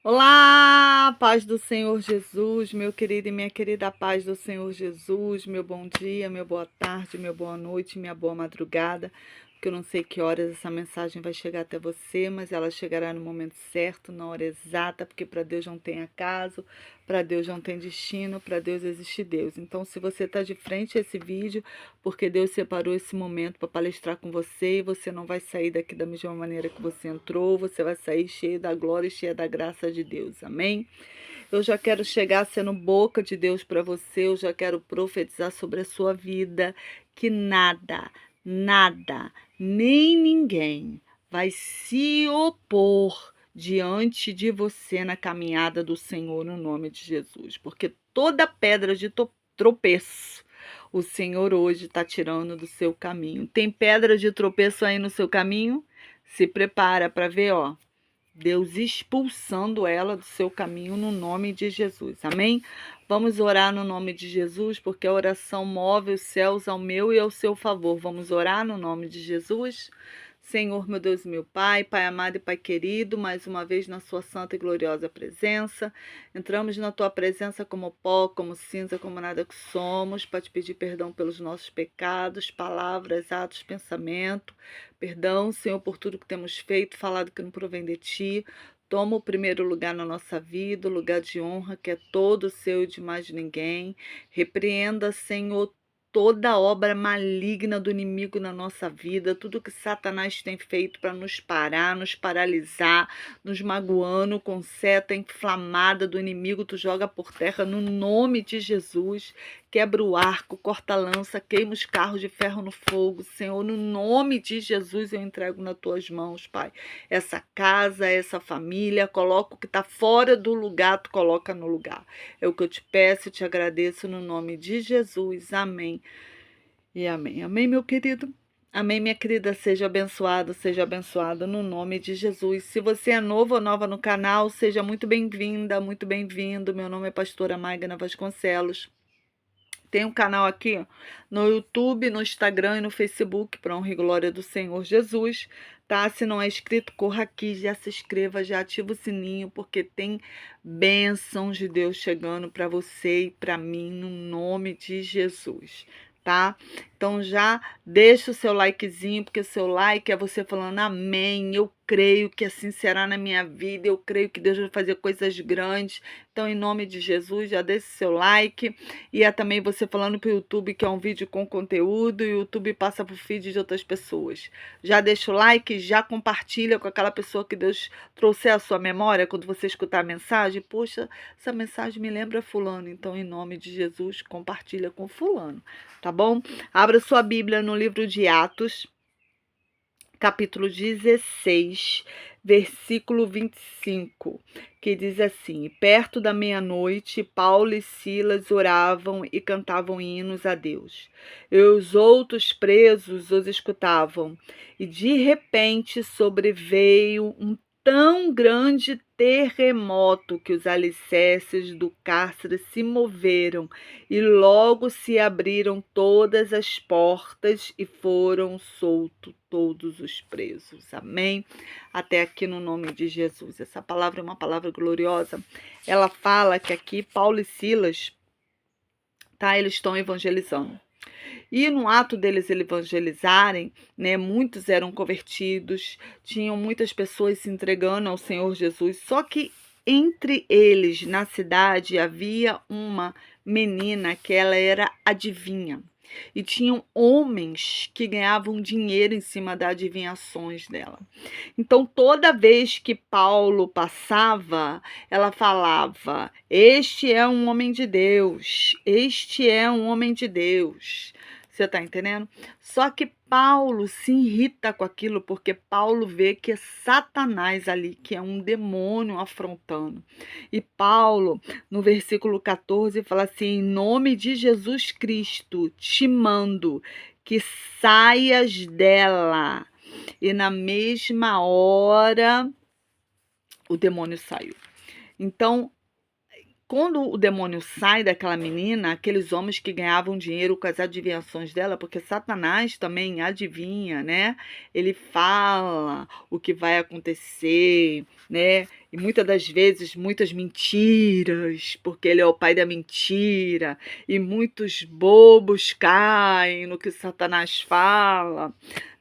Olá, paz do Senhor Jesus, meu querido e minha querida paz do Senhor Jesus, meu bom dia, meu boa tarde, meu boa noite, minha boa madrugada, porque eu não sei que horas essa mensagem vai chegar até você, mas ela chegará no momento certo, na hora exata, porque para Deus não tem acaso, para Deus não tem destino, para Deus existe Deus. Então, se você está de frente a esse vídeo, porque Deus separou esse momento para palestrar com você, e você não vai sair daqui da mesma maneira que você entrou, você vai sair cheio da glória e cheia da graça de Deus. Amém? Eu já quero chegar sendo boca de Deus para você, eu já quero profetizar sobre a sua vida que nada, nem ninguém vai se opor diante de você na caminhada do Senhor no nome de Jesus, porque toda pedra de tropeço o Senhor hoje está tirando do seu caminho. Tem pedra de tropeço aí no seu caminho? Se prepara para ver, ó. Deus expulsando ela do seu caminho no nome de Jesus. Amém? Vamos orar no nome de Jesus, porque a oração move os céus ao meu e ao seu favor. Vamos orar no nome de Jesus? Senhor, meu Deus e meu Pai, Pai amado e Pai querido, mais uma vez na sua santa e gloriosa presença. Entramos na tua presença como pó, como cinza, como nada que somos, para te pedir perdão pelos nossos pecados, palavras, atos, pensamento. Perdão, Senhor, por tudo que temos feito, falado que não provém de ti. Toma o primeiro lugar na nossa vida, o lugar de honra que é todo seu e de mais ninguém. Repreenda, Senhor, toda obra maligna do inimigo na nossa vida, tudo que Satanás tem feito para nos parar, nos paralisar, nos magoando com seta inflamada do inimigo, tu joga por terra no nome de Jesus. Quebra o arco, corta a lança, queima os carros de ferro no fogo. Senhor, no nome de Jesus eu entrego nas tuas mãos, Pai. Essa casa, essa família, coloca o que está fora do lugar, tu coloca no lugar. É o que eu te peço e te agradeço no nome de Jesus. Amém e amém. Amém, meu querido? Amém, minha querida. Seja abençoado no nome de Jesus. Se você é novo ou nova no canal, seja muito bem-vinda, muito bem-vindo. Meu nome é pastora Magna Vasconcelos. Tem um canal aqui no YouTube, no Instagram e no Facebook, para honra e glória do Senhor Jesus, tá? Se não é inscrito, corra aqui, já se inscreva, já ativa o sininho, porque tem bênçãos de Deus chegando para você e para mim, no nome de Jesus, tá? Então já deixa o seu likezinho, porque o seu like é você falando amém, eu creio que assim será na minha vida, eu creio que Deus vai fazer coisas grandes. Então, em nome de Jesus, já deixa o seu like. E é também você falando para o YouTube que é um vídeo com conteúdo e o YouTube passa para o feed de outras pessoas. Já deixa o like, já compartilha com aquela pessoa que Deus trouxer à sua memória quando você escutar a mensagem. Poxa, essa mensagem me lembra fulano. Então, em nome de Jesus, compartilha com fulano, tá bom? Abra sua Bíblia no livro de Atos, capítulo 16, versículo 25, que diz assim: perto da meia-noite, Paulo e Silas oravam e cantavam hinos a Deus. E os outros presos os escutavam. E de repente sobreveio um tão grande terremoto que os alicerces do cárcere se moveram e logo se abriram todas as portas e foram soltos todos os presos. Amém? Até aqui no nome de Jesus. Essa palavra é uma palavra gloriosa. Ela fala que aqui Paulo e Silas, tá? Eles estão evangelizando. E no ato deles evangelizarem, né, muitos eram convertidos, tinham muitas pessoas se entregando ao Senhor Jesus. Só que entre eles, na cidade, havia uma menina que ela era adivinha. E tinham homens que ganhavam dinheiro em cima das adivinhações dela. Então, toda vez que Paulo passava, ela falava: este é um homem de Deus, este é um homem de Deus. Você está entendendo? Só que Paulo se irrita com aquilo, porque Paulo vê que é Satanás ali, que é um demônio afrontando. E Paulo, no versículo 14, fala assim: em nome de Jesus Cristo, te mando que saias dela. E na mesma hora, o demônio saiu. Então, quando o demônio sai daquela menina, aqueles homens que ganhavam dinheiro com as adivinhações dela, porque Satanás também adivinha, né? Ele fala o que vai acontecer, né? E muitas das vezes, muitas mentiras, porque ele é o pai da mentira, e muitos bobos caem no que Satanás fala,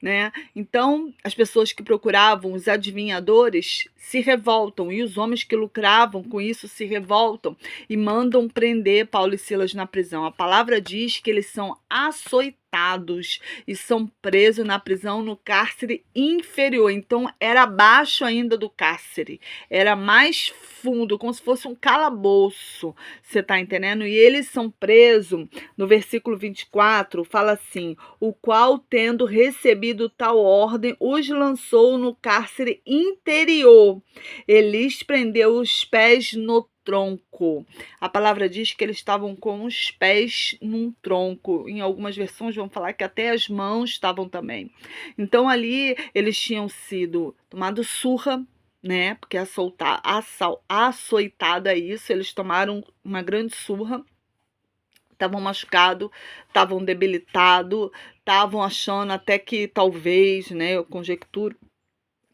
né? Então, as pessoas que procuravam os adivinhadores se revoltam, e os homens que lucravam com isso se revoltam e mandam prender Paulo e Silas na prisão. A palavra diz que eles são açoitados e são presos na prisão no cárcere inferior. Então, era abaixo ainda do cárcere, era mais fundo, como se fosse um calabouço, você tá entendendo? E eles são presos, no versículo 24, fala assim: o qual, tendo recebido tal ordem, os lançou no cárcere interior. Ele lhes prendeu os pés no tronco. A palavra diz que eles estavam com os pés num tronco. Em algumas versões vão falar que até as mãos estavam também. Então ali eles tinham sido tomados surra, né? Porque açoitado é isso, eles tomaram uma grande surra. Estavam machucados, estavam debilitados, estavam achando até que talvez, né, eu conjecturo,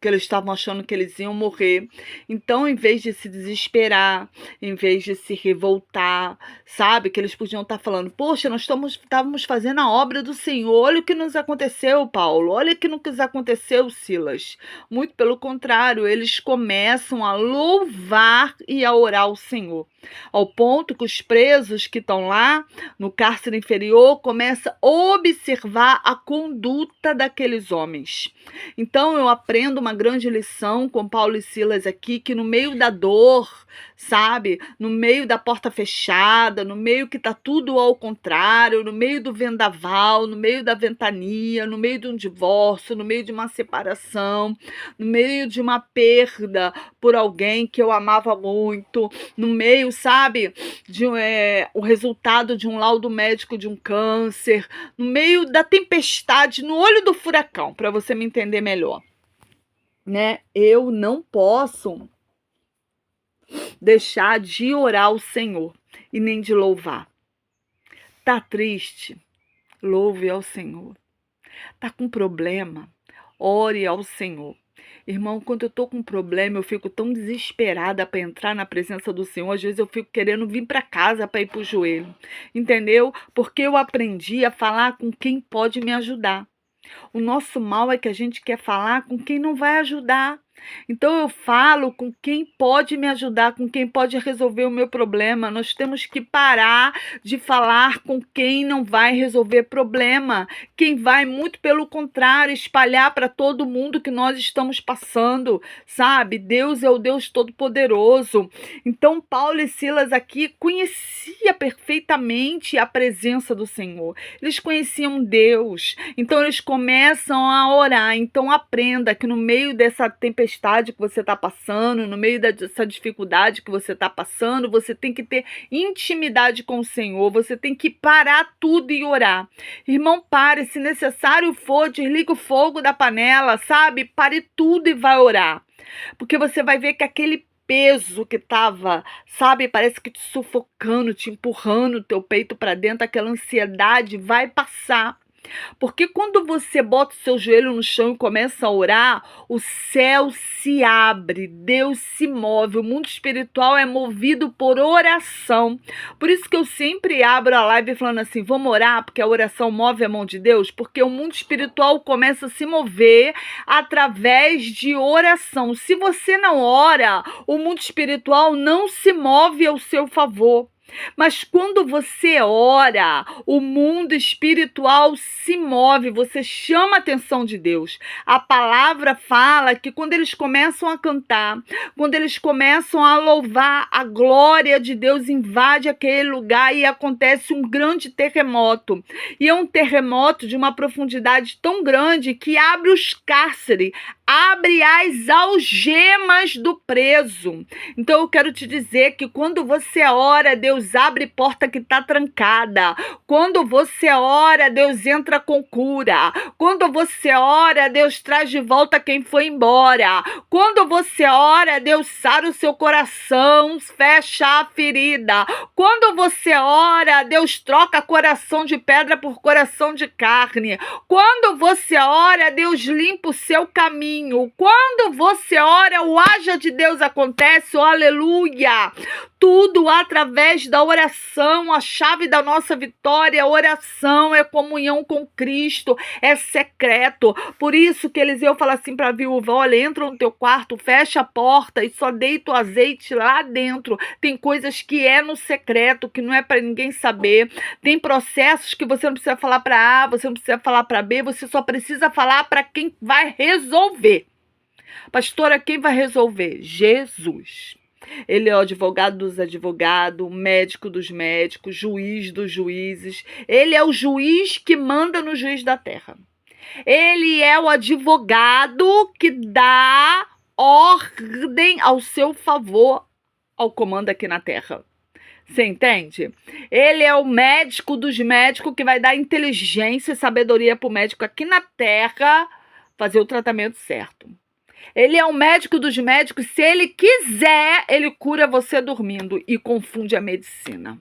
que eles estavam achando que eles iam morrer. Então, em vez de se desesperar, em vez de se revoltar, sabe? Que eles podiam estar falando: poxa, nós estávamos fazendo a obra do Senhor. Olha o que nos aconteceu, Paulo. Olha o que nos aconteceu, Silas. Muito pelo contrário, eles começam a louvar e a orar ao Senhor. Ao ponto que os presos que estão lá no cárcere inferior começam a observar a conduta daqueles homens. Então eu aprendo uma grande lição com Paulo e Silas aqui, que no meio da dor, sabe, no meio da porta fechada, no meio que tá tudo ao contrário, no meio do vendaval, no meio da ventania, no meio de um divórcio, no meio de uma separação, no meio de uma perda por alguém que eu amava muito, no meio, sabe, de o resultado de um laudo médico de um câncer, no meio da tempestade, no olho do furacão, para você me entender melhor, né? Eu não posso deixar de orar ao Senhor e nem de louvar. Tá triste? Louve ao Senhor. Tá com problema? Ore ao Senhor. Irmão, quando eu tô com problema, eu fico tão desesperada para entrar na presença do Senhor. Às vezes eu fico querendo vir para casa para ir pro joelho. Entendeu? Porque eu aprendi a falar com quem pode me ajudar. O nosso mal é que a gente quer falar com quem não vai ajudar. Então eu falo com quem pode me ajudar, com quem pode resolver o meu problema. Nós temos que parar de falar com quem não vai resolver problema. Quem vai, muito pelo contrário, espalhar para todo mundo que nós estamos passando, sabe? Deus é o Deus Todo-Poderoso. Então Paulo e Silas aqui conhecia perfeitamente a presença do Senhor. Eles conheciam Deus. Então eles começam a orar. Então aprenda que no meio dessa tempestade que você está passando, no meio dessa dificuldade que você está passando, você tem que ter intimidade com o Senhor, você tem que parar tudo e orar. Irmão, pare, se necessário for, desliga o fogo da panela, sabe? Pare tudo e vai orar. Porque você vai ver que aquele peso que estava, sabe, parece que te sufocando, te empurrando o teu peito para dentro, aquela ansiedade vai passar. Porque quando você bota o seu joelho no chão e começa a orar, o céu se abre, Deus se move, o mundo espiritual é movido por oração. Por isso que eu sempre abro a live falando assim: vamos orar, porque a oração move a mão de Deus, porque o mundo espiritual começa a se mover através de oração. Se você não ora, o mundo espiritual não se move ao seu favor. Mas quando você ora, o mundo espiritual se move, você chama a atenção de Deus. A palavra fala que quando eles começam a cantar, quando eles começam a louvar, a glória de Deus invade aquele lugar e acontece um grande terremoto. E é um terremoto de uma profundidade tão grande que abre os cárceres, abre as algemas do preso. Então eu quero te dizer que quando você ora, Deus abre porta que está trancada. Quando você ora, Deus entra com cura. Quando você ora, Deus traz de volta quem foi embora. Quando você ora, Deus sara o seu coração, fecha a ferida. Quando você ora, Deus troca coração de pedra por coração de carne. Quando você ora, Deus limpa o seu caminho. caminho. Quando você ora, o haja de Deus acontece, oh, aleluia. Tudo através da oração, a chave da nossa vitória. A oração é comunhão com Cristo, é secreto. Por isso que Eliseu fala assim para a viúva: olha, entra no teu quarto, fecha a porta e só deita o azeite lá dentro. Tem coisas que é no secreto, que não é para ninguém saber. Tem processos que você não precisa falar para A, você não precisa falar para B, você só precisa falar para quem vai resolver. Pastora, quem vai resolver? Jesus. Ele é o advogado dos advogados, médico dos médicos, juiz dos juízes. Ele é o juiz que manda no juiz da terra. Ele é o advogado que dá ordem ao seu favor ao comando aqui na terra. Você entende? Ele é o médico dos médicos que vai dar inteligência e sabedoria para o médico aqui na terra fazer o tratamento certo. Ele é o médico dos médicos. Se ele quiser, ele cura você dormindo e confunde a medicina.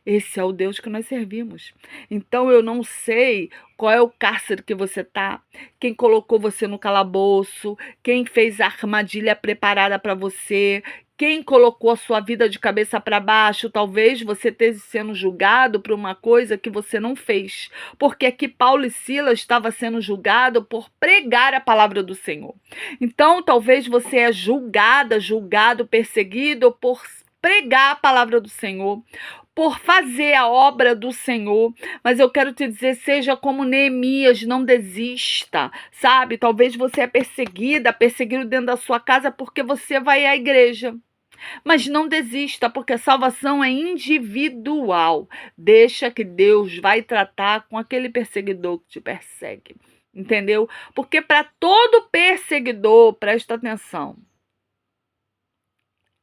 Esse é o Deus que nós servimos. Então eu não sei qual é o cárcere que você está, quem colocou você no calabouço, quem fez a armadilha preparada para você, quem colocou a sua vida de cabeça para baixo. Talvez você esteja sendo julgado por uma coisa que você não fez. Porque aqui Paulo e Silas estavam sendo julgados por pregar a palavra do Senhor. Então talvez você é julgado, perseguido por pregar a palavra do Senhor, por fazer a obra do Senhor. Mas eu quero te dizer, seja como Neemias, não desista, sabe? Talvez você é perseguido dentro da sua casa porque você vai à igreja. Mas não desista, porque a salvação é individual. Deixa que Deus vai tratar com aquele perseguidor que te persegue. Entendeu? Porque para todo perseguidor, presta atenção,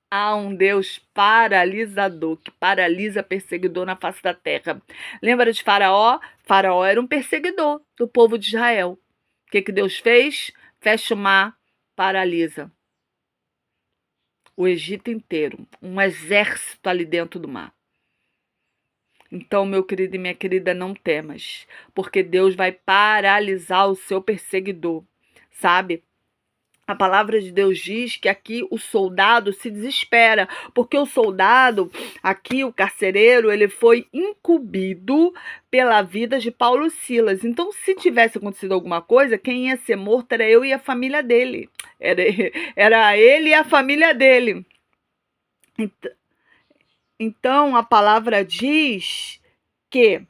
há um Deus paralisador, que paralisa perseguidor na face da terra. Lembra de Faraó? Faraó era um perseguidor do povo de Israel. O que Deus fez? Fecha o mar, paralisa o Egito inteiro. Um exército ali dentro do mar. Então, meu querido e minha querida, não temas, porque Deus vai paralisar o seu perseguidor, sabe? A palavra de Deus diz que aqui o soldado se desespera, porque o soldado, aqui o carcereiro, ele foi incumbido pela vida de Paulo e Silas. Então, se tivesse acontecido alguma coisa, quem ia ser morto era eu e a família dele. Era ele e a família dele. Então, a palavra diz que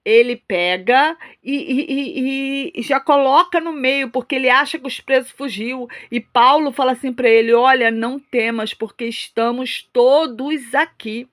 ele pega e já coloca no meio, porque ele acha que os presos fugiu. E Paulo fala assim para ele: olha, não temas, porque estamos todos aqui.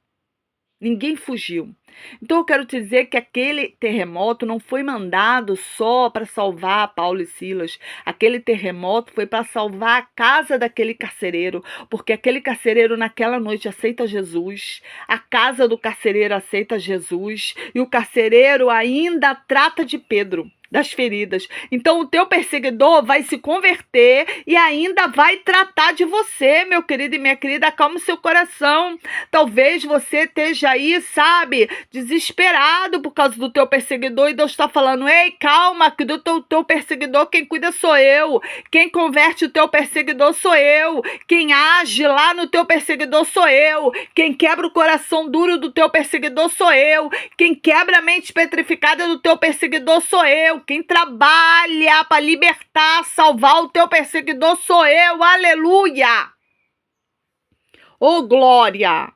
Ninguém fugiu. Então eu quero te dizer que aquele terremoto não foi mandado só para salvar Paulo e Silas. Aquele terremoto foi para salvar a casa daquele carcereiro, porque aquele carcereiro naquela noite aceita Jesus, a casa do carcereiro aceita Jesus, e o carcereiro ainda trata de Pedro, das feridas. Então o teu perseguidor vai se converter e ainda vai tratar de você, meu querido e minha querida. Acalma o seu coração. Talvez você esteja aí, sabe, desesperado por causa do teu perseguidor, e Deus está falando: ei, calma, que do teu perseguidor quem cuida sou eu, quem converte o teu perseguidor sou eu, quem age lá no teu perseguidor sou eu, quem quebra o coração duro do teu perseguidor sou eu, quem quebra a mente petrificada do teu perseguidor sou eu, quem trabalha para libertar, salvar o teu perseguidor sou eu. Aleluia! Oh, glória!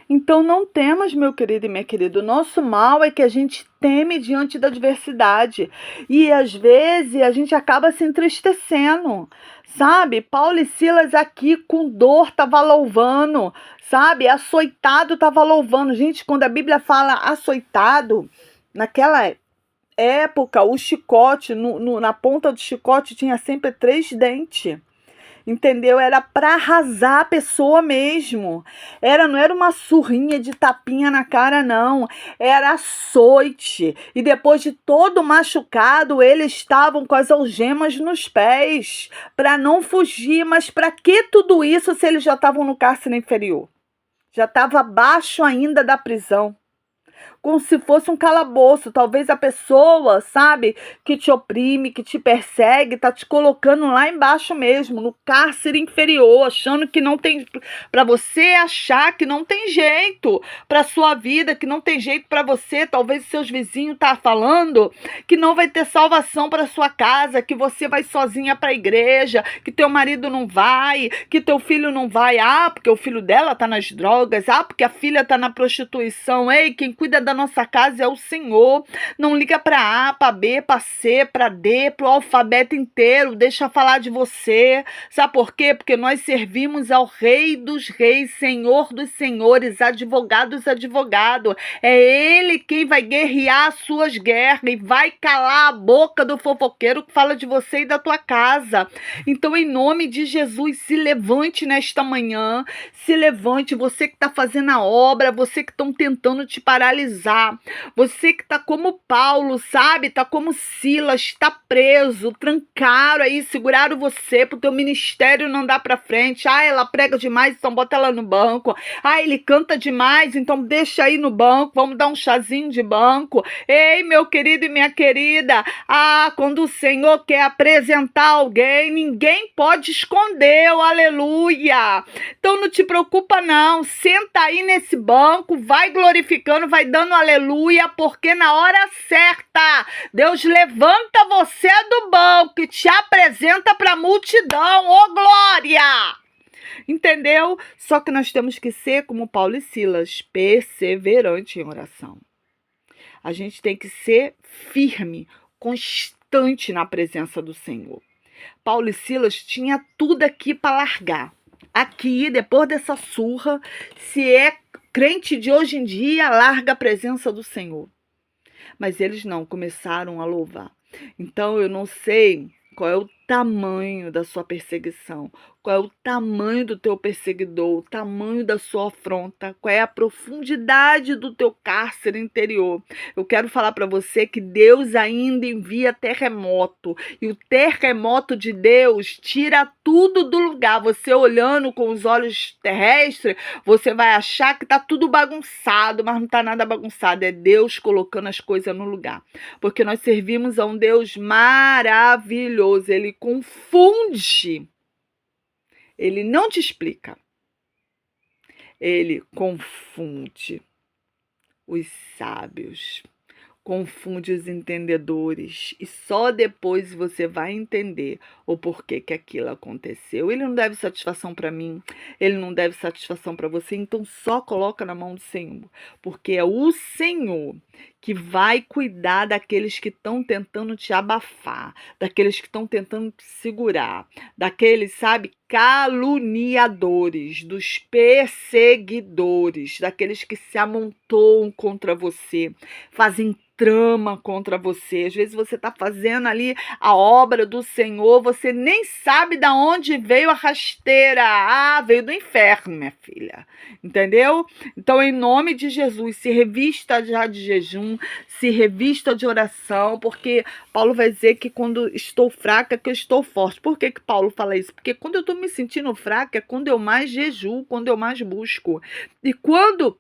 Então não temas, meu querido e minha querida. O nosso mal é que a gente teme diante da adversidade. E às vezes a gente acaba se entristecendo. Sabe? Paulo e Silas aqui com dor tava louvando. Sabe? Açoitado tava louvando. Gente, quando a Bíblia fala açoitado, naquela época, o chicote, na ponta do chicote tinha sempre 3 dentes. Entendeu? Era para arrasar a pessoa mesmo. Não era uma surrinha de tapinha na cara, não. Era açoite. E depois de todo machucado, eles estavam com as algemas nos pés para não fugir. Mas para que tudo isso se eles já estavam no cárcere inferior? Já estava abaixo ainda da prisão. como se fosse um calabouço. Talvez a pessoa, sabe, que te oprime, que te persegue, tá te colocando lá embaixo mesmo, no cárcere inferior, achando que não tem, para você achar que não tem jeito para sua vida, que não tem jeito para você. Talvez seus vizinhos tá falando que não vai ter salvação para sua casa, que você vai sozinha para a igreja, que teu marido não vai, que teu filho não vai. Ah, porque o filho dela tá nas drogas. Ah, porque a filha tá na prostituição. Ei, quem cuida da nossa casa é o Senhor. Não liga para A, para B, para C, para D, para o alfabeto inteiro. Deixa falar de você. Sabe por quê? Porque nós servimos ao Rei dos Reis, Senhor dos Senhores, advogado dos advogados. É Ele quem vai guerrear as suas guerras e vai calar a boca do fofoqueiro que fala de você e da tua casa. Então, em nome de Jesus, se levante nesta manhã, se levante, você que está fazendo a obra, você que estão tentando te paralisar, você que está como Paulo, sabe, está como Silas, está preso, trancaram aí, seguraram você para o teu ministério não dar para frente. Ah, ela prega demais, então bota ela no banco. Ah, ele canta demais, então deixa aí no banco, vamos dar um chazinho de banco. Ei, meu querido e minha querida, quando o Senhor quer apresentar alguém, ninguém pode esconder, aleluia. Então não te preocupa não, senta aí nesse banco, vai glorificando, vai dando aleluia, porque na hora certa, Deus levanta você do banco e te apresenta para a multidão, glória! Entendeu? Só que nós temos que ser como Paulo e Silas, perseverante em oração. A gente tem que ser firme, constante na presença do Senhor. Paulo e Silas tinha tudo aqui para largar. Aqui, depois dessa surra, se é crente de hoje em dia, larga a presença do Senhor. Mas eles não, começaram a louvar. Então, eu não sei qual é o tamanho da sua perseguição, qual é o tamanho do teu perseguidor, o tamanho da sua afronta, qual é a profundidade do teu cárcere interior. Eu quero falar para você que Deus ainda envia terremoto, e o terremoto de Deus tira tudo do lugar. Você olhando com os olhos terrestres, você vai achar que tá tudo bagunçado, mas não tá nada bagunçado, é Deus colocando as coisas no lugar, porque nós servimos a um Deus maravilhoso. Ele confunde. Ele não te explica. Ele confunde os sábios, confunde os entendedores, e só depois você vai entender o porquê que aquilo aconteceu. Ele não deve satisfação para mim, ele não deve satisfação para você, então só coloca na mão do Senhor, porque é o Senhor que vai cuidar daqueles que estão tentando te abafar, daqueles que estão tentando te segurar, daqueles, sabe, caluniadores, dos perseguidores, daqueles que se amontoam contra você, fazem trama contra você. Às vezes você está fazendo ali a obra do Senhor, você nem sabe de onde veio a rasteira. Veio do inferno, minha filha. Entendeu? Então, em nome de Jesus, se revista já de jejum, se revista de oração, porque Paulo vai dizer que quando estou fraca, que eu estou forte. Por que Paulo fala isso? Porque quando eu estou me sentindo fraca, é quando eu mais jejuo, quando eu mais busco. E quando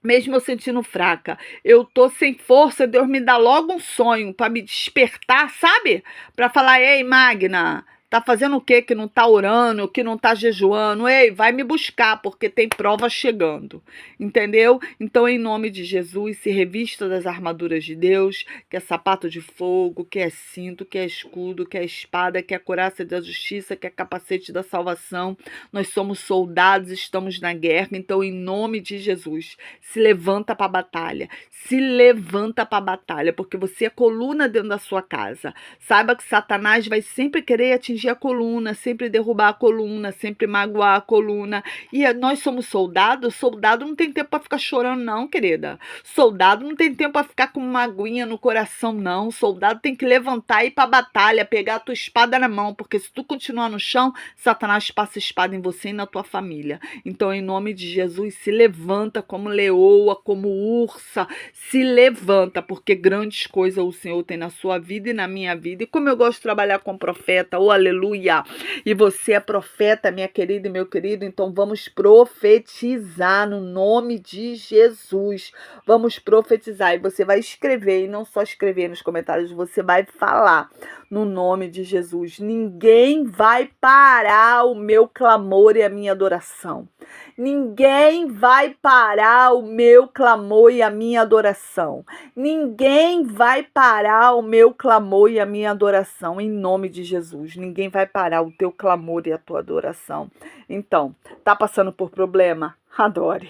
mesmo eu sentindo fraca, eu tô sem força, Deus me dá logo um sonho para me despertar, sabe? Para falar: ei, Magna, tá fazendo o quê que não tá orando, que não tá jejuando? Ei, vai me buscar, porque tem prova chegando, entendeu? Então, em nome de Jesus, se revista das armaduras de Deus, que é sapato de fogo, que é cinto, que é escudo, que é espada, que é couraça da justiça, que é capacete da salvação. Nós somos soldados, estamos na guerra, então, em nome de Jesus, se levanta para a batalha, se levanta para a batalha, porque você é coluna dentro da sua casa. Saiba que Satanás vai sempre querer atingir a coluna, sempre derrubar a coluna, sempre magoar a coluna. E nós somos soldados. Soldado não tem tempo para ficar chorando, não, querida. Soldado não tem tempo para ficar com uma aguinha no coração, não. Soldado tem que levantar e ir para a batalha, pegar a tua espada na mão, porque se tu continuar no chão, Satanás passa a espada em você e na tua família. Então, em nome de Jesus, se levanta como leoa, como ursa, se levanta, porque grandes coisas o Senhor tem na sua vida e na minha vida. E como eu gosto de trabalhar com profeta, aleluia, aleluia. E você é profeta, minha querida e meu querido, então vamos profetizar no nome de Jesus. Vamos profetizar, e você vai escrever, e não só escrever nos comentários, você vai falar no nome de Jesus. Ninguém vai parar o meu clamor e a minha adoração. Ninguém vai parar o meu clamor e a minha adoração. Ninguém vai parar o meu clamor e a minha adoração, em nome de Jesus. Ninguém vai parar o teu clamor e a tua adoração. Então, tá passando por problema? Adore.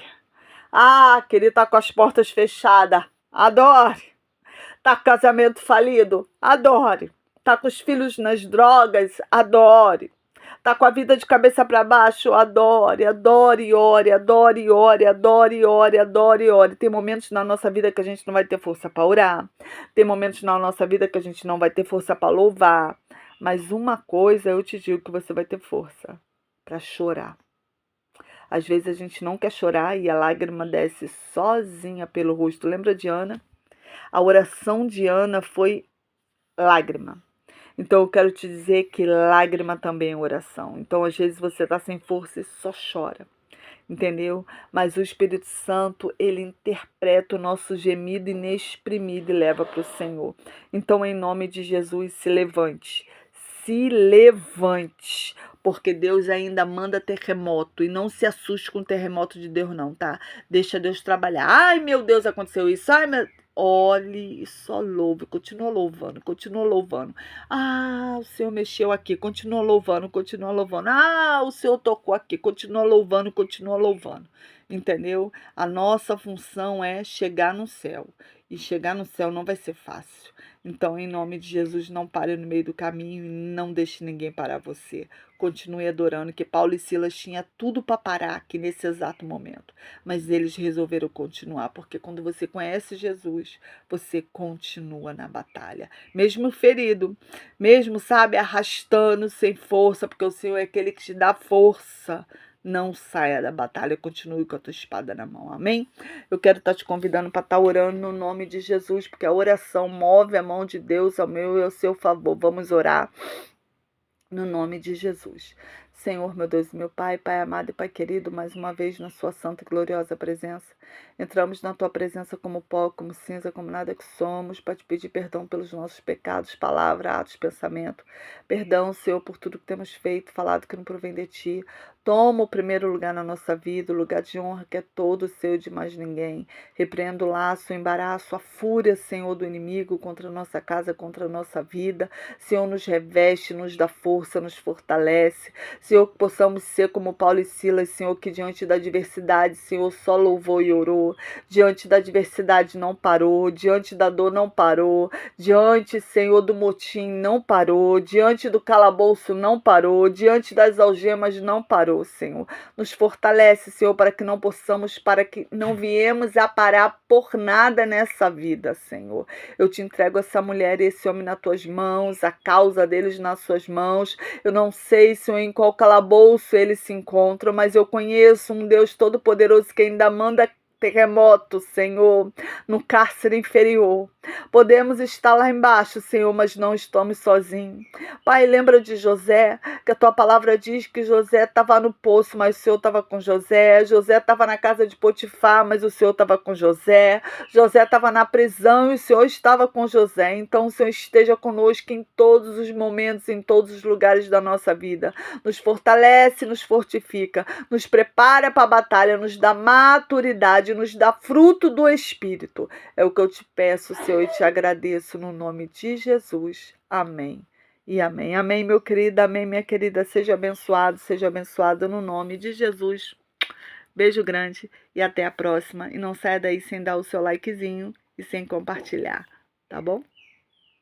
Ah, querido, tá com as portas fechadas? Adore. Tá com casamento falido? Adore. Tá com os filhos nas drogas? Adore. Tá com a vida de cabeça para baixo? Adore, adore e ore, adore e ore, adore e ore, adore e ore. Tem momentos na nossa vida que a gente não vai ter força para orar. Tem momentos na nossa vida que a gente não vai ter força para louvar. Mas uma coisa eu te digo que você vai ter força para chorar. Às vezes a gente não quer chorar e a lágrima desce sozinha pelo rosto. Lembra de Ana? A oração de Ana foi lágrima. Então, eu quero te dizer que lágrima também é oração. Então, às vezes você está sem força e só chora, entendeu? Mas o Espírito Santo, ele interpreta o nosso gemido inexprimido e leva para o Senhor. Então, em nome de Jesus, se levante. Se levante, porque Deus ainda manda terremoto. E não se assuste com o terremoto de Deus, não, tá? Deixa Deus trabalhar. Ai, meu Deus, aconteceu isso. Ai, meu... Olhe e só louve, continua louvando, continua louvando. Ah, o Senhor mexeu aqui, continua louvando, continua louvando. Ah, o Senhor tocou aqui, continua louvando, continua louvando. Entendeu? A nossa função é chegar no céu. E chegar no céu não vai ser fácil. Então, em nome de Jesus, não pare no meio do caminho e não deixe ninguém parar você. Continue adorando, que Paulo e Silas tinham tudo para parar aqui nesse exato momento. Mas eles resolveram continuar, porque quando você conhece Jesus, você continua na batalha. Mesmo ferido, mesmo, sabe, arrastando sem força, porque o Senhor é aquele que te dá força. Não saia da batalha, continue com a tua espada na mão, amém? Eu quero estar te convidando para estar orando no nome de Jesus, porque a oração move a mão de Deus ao meu e ao seu favor. Vamos orar no nome de Jesus. Senhor, meu Deus e meu Pai, Pai amado e Pai querido, mais uma vez na sua santa e gloriosa presença. Entramos na tua presença como pó, como cinza, como nada que somos, para te pedir perdão pelos nossos pecados, palavra, atos, pensamento. Perdão, Senhor, por tudo que temos feito, falado que não provém de ti. Toma o primeiro lugar na nossa vida, o lugar de honra que é todo seu e de mais ninguém. Repreendo o laço, o embaraço, a fúria, Senhor, do inimigo contra a nossa casa, contra a nossa vida. Senhor, nos reveste, nos dá força, nos fortalece. Senhor, que possamos ser como Paulo e Silas, Senhor, que diante da adversidade, Senhor, só louvou e orou. Diante da adversidade não parou, diante da dor não parou, diante, Senhor, do motim não parou, diante do calabouço não parou, diante das algemas não parou, Senhor. Nos fortalece, Senhor, para que não viemos a parar por nada nessa vida, Senhor. Eu te entrego essa mulher e esse homem nas tuas mãos, a causa deles nas suas mãos. Eu não sei, Senhor, em qual calabouço eles se encontram, mas eu conheço um Deus todo-poderoso que ainda manda terremoto, Senhor, no cárcere inferior. Podemos estar lá embaixo, Senhor, mas não estamos sozinhos. Pai, lembra de José, que a tua palavra diz que José estava no poço, mas o Senhor estava com José. José estava na casa de Potifar, mas o Senhor estava com José. José estava na prisão e o Senhor estava com José. Então o Senhor esteja conosco em todos os momentos, em todos os lugares da nossa vida. Nos fortalece, nos fortifica, nos prepara para a batalha, nos dá maturidade, nos dá fruto do Espírito. É o que eu te peço, Senhor, e te agradeço no nome de Jesus. Amém. E amém. Amém, meu querido. Amém, minha querida. Seja abençoado no nome de Jesus. Beijo grande e até a próxima. E não saia daí sem dar o seu likezinho e sem compartilhar, tá bom?